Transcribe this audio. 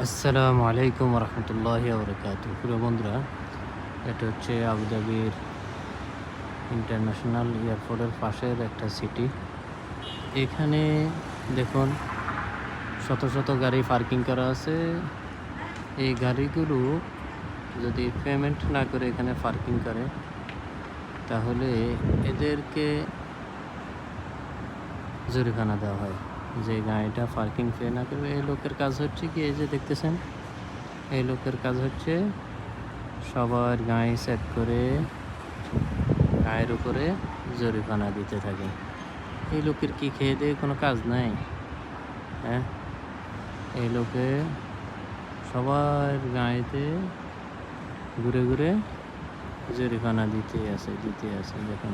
আসসালামু আলাইকুম রহমতুল্লাহি বরকাতুহু। প্রিয় বন্ধুরা, এটা হচ্ছে আবুধাবির ইন্টারন্যাশনাল এয়ারপোর্টের পাশের একটা সিটি। এখানে দেখুন শত শত গাড়ি পার্কিং করা আছে। এই গাড়িগুলো যদি পেমেন্ট না করে এখানে পার্কিং করে, তাহলে এদেরকে জরিমানা দেওয়া হয়। যে গাড়িটা পার্কিং পে না করবে, এই লোকের কাজ হচ্ছে কি, এই যে দেখতেছেন, এই লোকের কাজ হচ্ছে সবার গায়ে সেট করে গায়ের উপরে জরিমানা দিতে থাকে। এই লোকের কি খেয়ে দিয়ে কোনো কাজ নাই? হ্যাঁ, এই লোকে সবার গায়েতে ঘুরে ঘুরে জরিমানা দিতে আছে। দেখুন